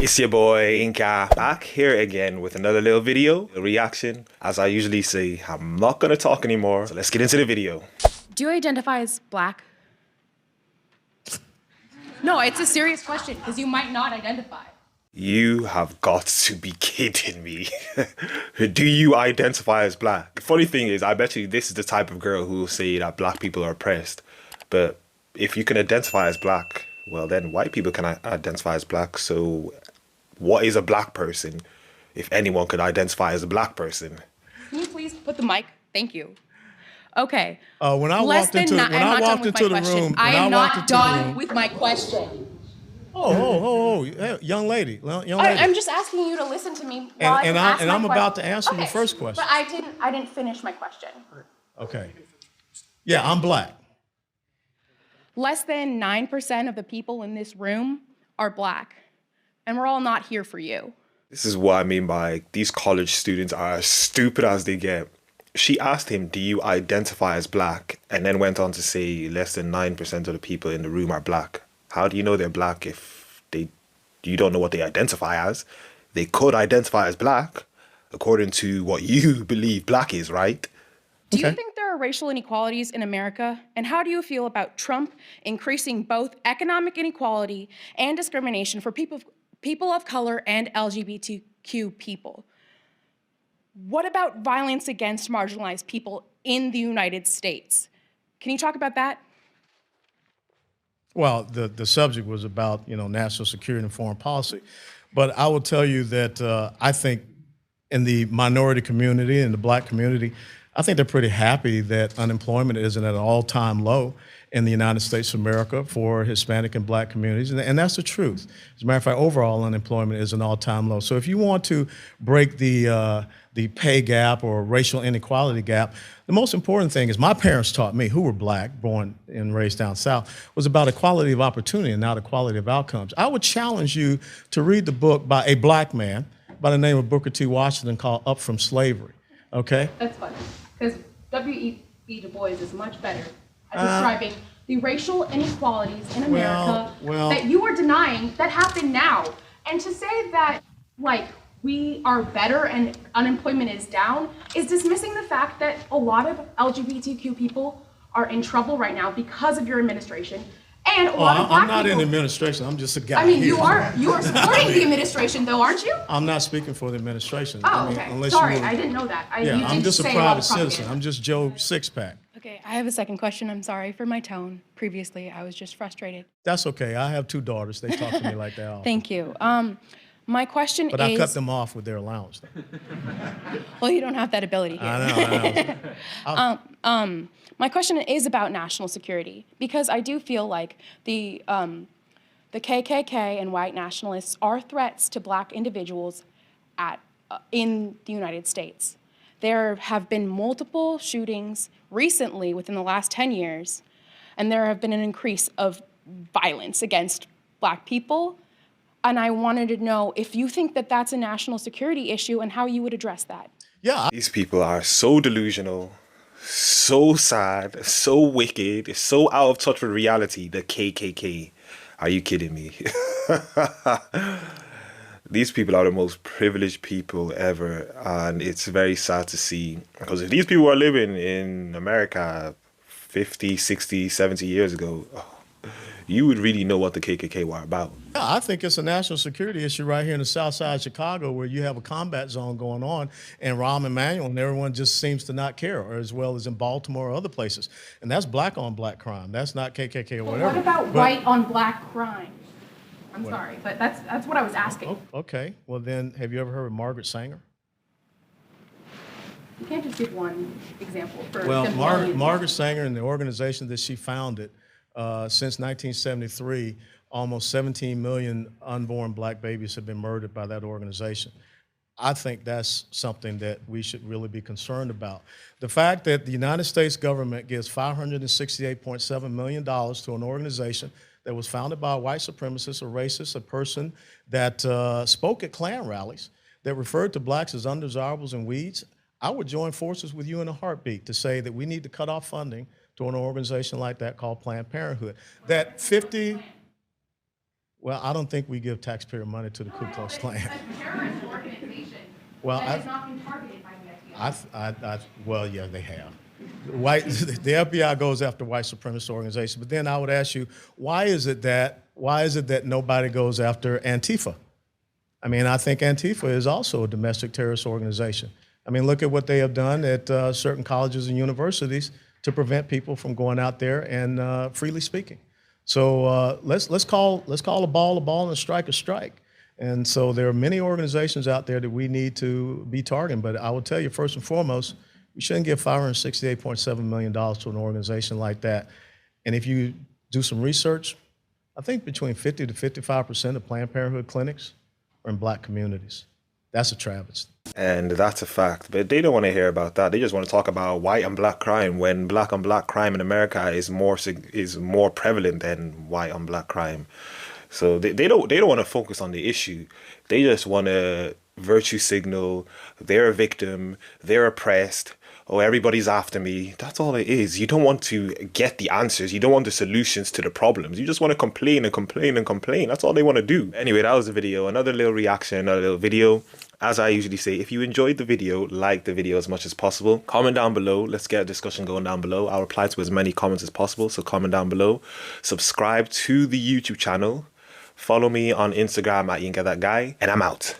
It's your boy Inka back here again with another little video, a reaction. As I usually say, I'm not gonna talk anymore, so let's get into the video. Do you identify as black? No, it's a serious question because you might not identify. You have got to be kidding me. Do you identify as black? The funny thing is, I bet you this is the type of girl who will say that black people are oppressed. But if you can identify as black, well then white people can identify as black. So what is a black person if anyone could identify as a black person? Can you please put the mic? Thank you. Okay. When I walked into the room, I am not done with my question. Hey, young lady. I'm just asking you to listen to me while I'm about to answer your first question. But I didn't finish my question. Okay. Yeah, I'm black. Less than 9% of the people in this room are black, and we're all not here for you. This is what I mean by these college students are as stupid as they get. She asked him, do you identify as black? And then went on to say less than 9% of the people in the room are black. How do you know they're black if you don't know what they identify as? They could identify as black according to what you believe black is, right? Do you think there are racial inequalities in America? And how do you feel about Trump increasing both economic inequality and discrimination for people of color and LGBTQ people? What about violence against marginalized people in the United States? Can you talk about that? Well, the subject was about, national security and foreign policy. But I will tell you that I think in the minority community and the black community, I think they're pretty happy that unemployment isn't at an all-time low in the United States of America for Hispanic and black communities, and that's the truth. As a matter of fact, overall unemployment is an all-time low. So if you want to break the pay gap or racial inequality gap, the most important thing is my parents taught me, who were black, born and raised down south, was about equality of opportunity and not equality of outcomes. I would challenge you to read the book by a black man by the name of Booker T. Washington called Up From Slavery, okay? That's funny, because W.E.B. Du Bois is much better at describing the racial inequalities in America that you are denying that happen now. And to say that, we are better and unemployment is down is dismissing the fact that a lot of LGBTQ people are in trouble right now because of your administration. And a lot of black I'm not people, in the administration. I'm just a guy. I mean, here. you are supporting the administration, though, aren't you? I'm not speaking for the administration. Oh, okay. Sorry, I didn't know that. I'm just a private citizen. I'm just Joe Sixpack. Okay, I have a second question. I'm sorry for my tone. Previously, I was just frustrated. That's okay. I have 2 daughters. They talk to me like that. Thank you. My question but is... I cut them off with their allowance. Well, you don't have that ability here. I know. My question is about national security, because I do feel like the KKK and white nationalists are threats to black individuals in the United States. There have been multiple shootings recently within the last 10 years, and there have been an increase of violence against black people. And I wanted to know if you think that that's a national security issue and how you would address that. Yeah. These people are so delusional, so sad, so wicked, so out of touch with reality, the KKK. Are you kidding me? These people are the most privileged people ever, and it's very sad to see, because if these people were living in America 50, 60, 70 years ago, you would really know what the KKK were about. Yeah, I think it's a national security issue right here in the south side of Chicago, where you have a combat zone going on, and Rahm Emanuel and everyone just seems to not care, or as well as in Baltimore or other places. And that's black on black crime. That's not KKK or whatever. What about white on black crime? I'm sorry, but that's what I was asking. Okay, well then, have you ever heard of Margaret Sanger? You can't just give one example for... Well, Margaret Sanger and the organization that she founded since 1973, almost 17 million unborn black babies have been murdered by that organization. I think that's something that we should really be concerned about. The fact that the United States government gives $568.7 million to an organization that was founded by a white supremacist, a racist, a person that spoke at Klan rallies, that referred to blacks as undesirables and weeds, I would join forces with you in a heartbeat to say that we need to cut off funding to an organization like that called Planned Parenthood. That 50, Well, I don't think we give taxpayer money to the Ku Klux Klan. A terrorist organization Well, that has not been targeted by the FBI. well, yeah, they have. The FBI goes after white supremacist organizations, but then I would ask you, why is it that nobody goes after Antifa? I mean, I think Antifa is also a domestic terrorist organization. I mean, look at what they have done at certain colleges and universities to prevent people from going out there and freely speaking. So let's call a ball and a strike. And so there are many organizations out there that we need to be targeting. But I will tell you, first and foremost, we shouldn't give $568.7 million to an organization like that. And if you do some research, I think between 50 to 55% of Planned Parenthood clinics are in black communities. That's a travesty. And that's a fact. But they don't want to hear about that. They just want to talk about white and black crime when black on black crime in America is more prevalent than white on black crime. So they don't want to focus on the issue. They just want to virtue signal. They're a victim. They're oppressed. Oh, everybody's after me. That's all it is. You don't want to get the answers. You don't want the solutions to the problems. You just want to complain and complain and complain. That's all they want to do. Anyway, that was the video. Another little reaction, another little video. As I usually say, if you enjoyed the video, like the video as much as possible. Comment down below. Let's get a discussion going down below. I'll reply to as many comments as possible. So comment down below. Subscribe to the YouTube channel. Follow me on Instagram at YinkaThatGuy. And I'm out.